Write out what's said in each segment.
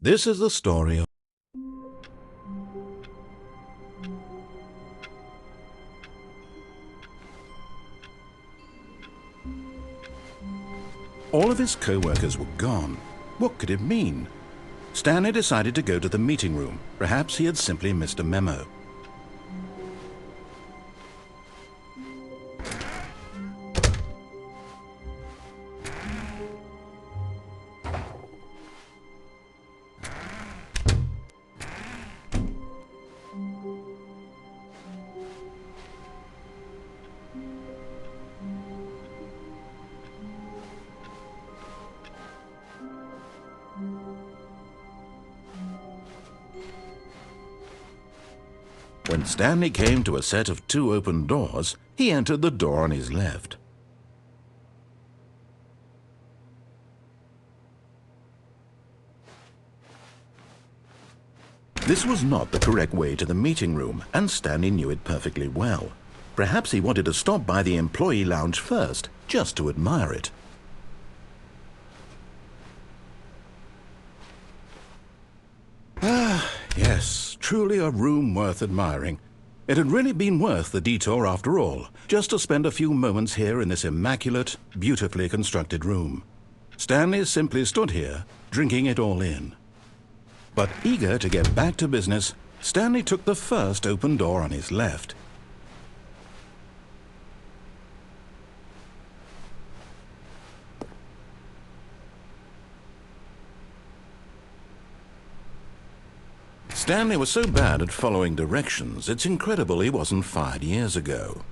This is the story of all of his co-workers were gone. What could it mean? Stanley decided to go to the meeting room. Perhaps he had simply missed a memo. When Stanley came to a set of 2 open doors, he entered the door on his left. This was not the correct way to the meeting room, and Stanley knew it perfectly well. Perhaps he wanted to stop by the employee lounge first, just to admire it. Yes, truly a room worth admiring. It had really been worth the detour after all, just to spend a few moments here in this immaculate, beautifully constructed room. Stanley simply stood here, drinking it all in. But eager to get back to business, Stanley took the first open door on his left. Stanley was so bad at following directions, it's incredible he wasn't fired years ago.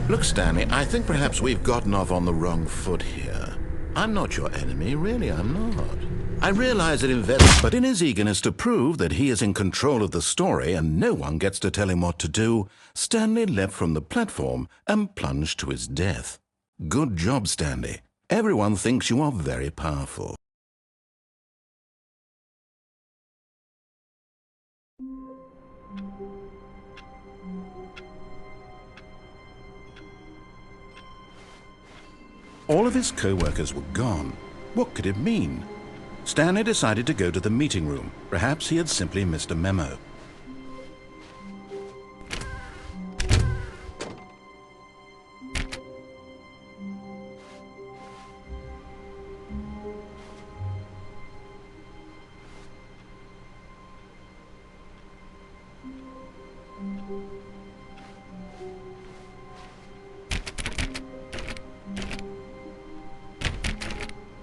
Look, Stanley, I think perhaps we've gotten off on the wrong foot here. I'm not your enemy, really, I'm not. I realize that but in his eagerness to prove that he is in control of the story and no one gets to tell him what to do, Stanley leapt from the platform and plunged to his death. Good job, Stanley. Everyone thinks you are very powerful. All of his co-workers were gone. What could it mean? Stanley decided to go to the meeting room. Perhaps he had simply missed a memo.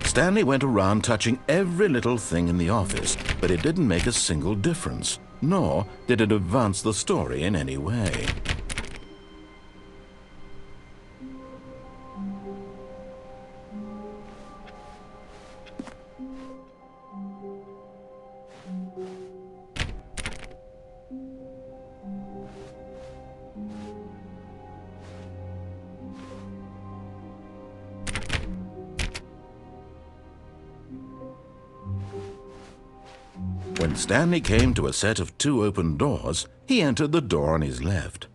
Stanley went around touching every little thing in the office, but it didn't make a single difference, nor did it advance the story in any way. When Stanley came to a set of 2 open doors, he entered the door on his left.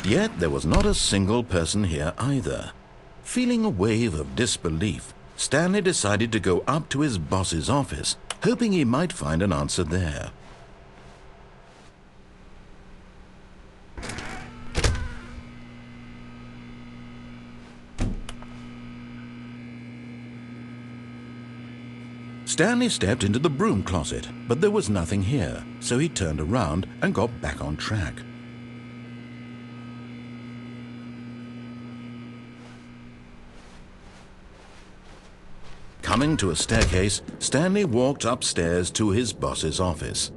Yet there was not a single person here either. Feeling a wave of disbelief, Stanley decided to go up to his boss's office, hoping he might find an answer there. Stanley stepped into the broom closet, but there was nothing here, so he turned around and got back on track. Coming to a staircase, Stanley walked upstairs to his boss's office.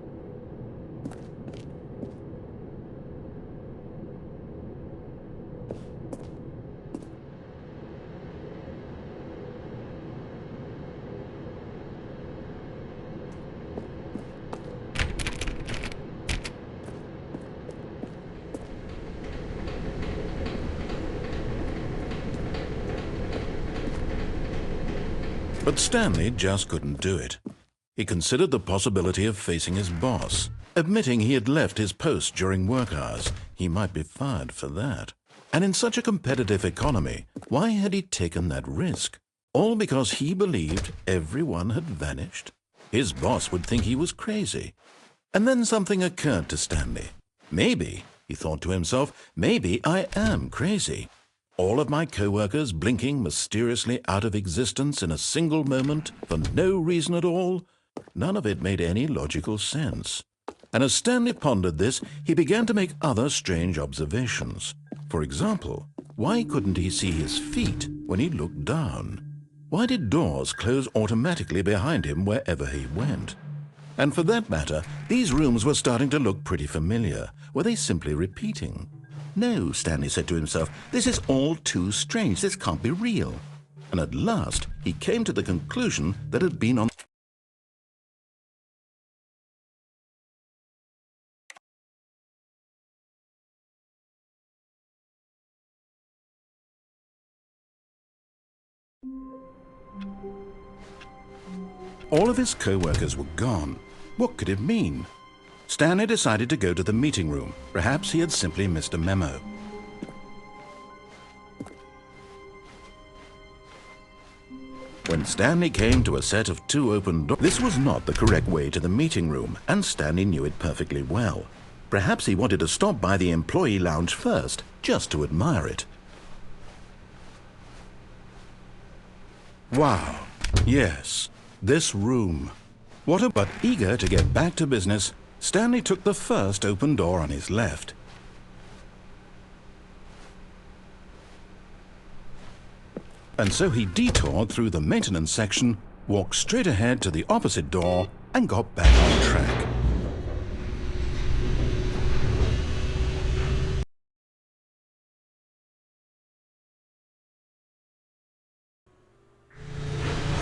But Stanley just couldn't do it. He considered the possibility of facing his boss, admitting he had left his post during work hours. He might be fired for that. And in such a competitive economy, why had he taken that risk? All because he believed everyone had vanished? His boss would think he was crazy. And then something occurred to Stanley. Maybe, he thought to himself, maybe I am crazy. All of my co-workers blinking mysteriously out of existence in a single moment for no reason at all. None of it made any logical sense. And as Stanley pondered this, he began to make other strange observations. For example, why couldn't he see his feet when he looked down? Why did doors close automatically behind him wherever he went? And for that matter, these rooms were starting to look pretty familiar. Were they simply repeating? No, Stanley said to himself, this is all too strange. This can't be real. And at last, he came to the conclusion that had been on... All of his co-workers were gone. What could it mean? Stanley decided to go to the meeting room. Perhaps he had simply missed a memo. When Stanley came to a set of 2 open doors, this was not the correct way to the meeting room, and Stanley knew it perfectly well. Perhaps he wanted to stop by the employee lounge first, just to admire it. Wow, yes, this room. But eager to get back to business, Stanley took the first open door on his left. And so he detoured through the maintenance section, walked straight ahead to the opposite door, and got back on track.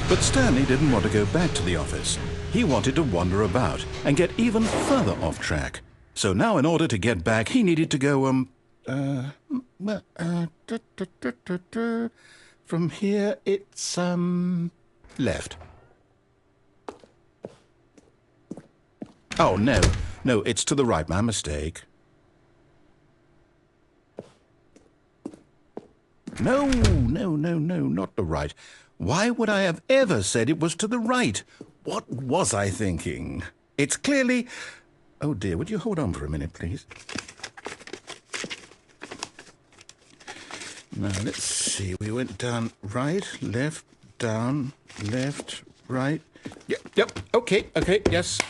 But Stanley didn't want to go back to the office. He wanted to wander about and get even further off track. So now in order to get back, he needed to go, from here it's, left. Oh, no, it's to the right, my mistake. No, not the right. Why would I have ever said it was to the right? What was I thinking? It's clearly... Oh dear, would you hold on for a minute, please? Now, let's see. We went down right, left, down, left, right. Yep, okay, yes.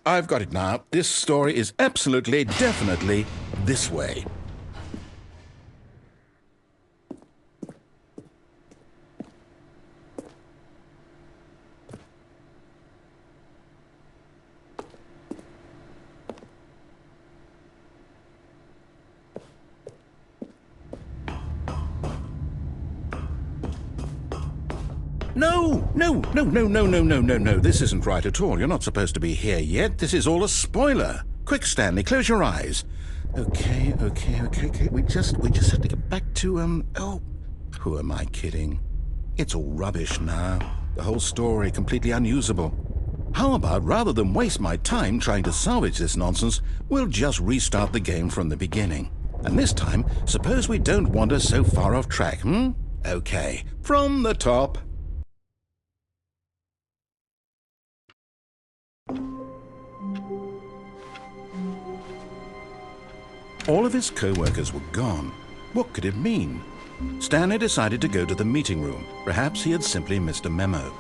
I've got it now. This story is absolutely, definitely this way. No. This isn't right at all. You're not supposed to be here yet. This is all a spoiler. Quick, Stanley, close your eyes. Okay. We just have to get back to, oh, who am I kidding? It's all rubbish now. The whole story completely unusable. How about, rather than waste my time trying to salvage this nonsense, we'll just restart the game from the beginning. And this time, suppose we don't wander so far off track, Okay, from the top. All of his co-workers were gone. What could it mean? Stanley decided to go to the meeting room. Perhaps he had simply missed a memo.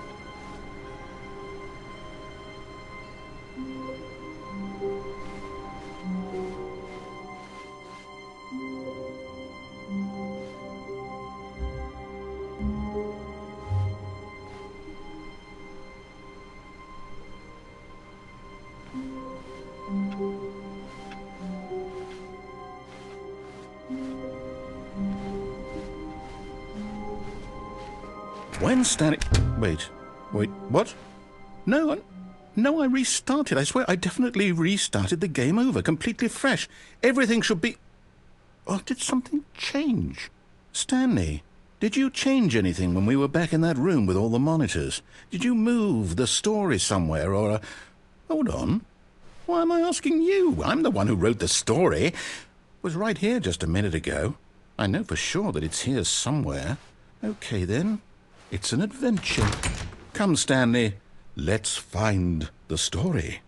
When Stanley... Wait, what? No, I restarted. I swear I definitely restarted the game over, completely fresh. Everything should be... Oh, did something change? Stanley, Did you change anything when we were back in that room with all the monitors? Did you move the story somewhere or... Hold on. Why am I asking you? I'm the one who wrote the story. It was right here just a minute ago. I know for sure that it's here somewhere. Okay, then. It's an adventure. Come, Stanley. Let's find the story.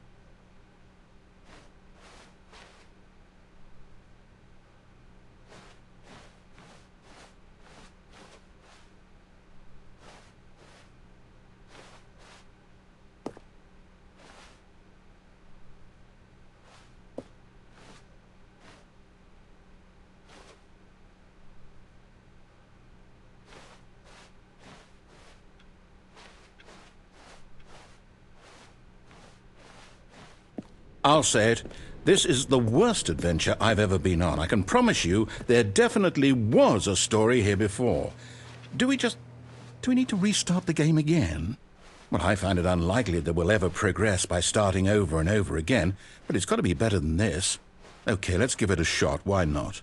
I'll say it. This is the worst adventure I've ever been on. I can promise you there definitely was a story here before. Do we need to restart the game again? Well, I find it unlikely that we'll ever progress by starting over and over again, but it's got to be better than this. Okay, let's give it a shot. Why not?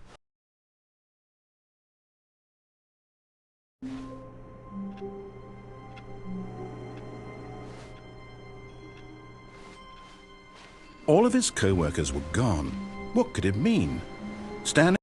All of his co-workers were gone. What could it mean? Stanley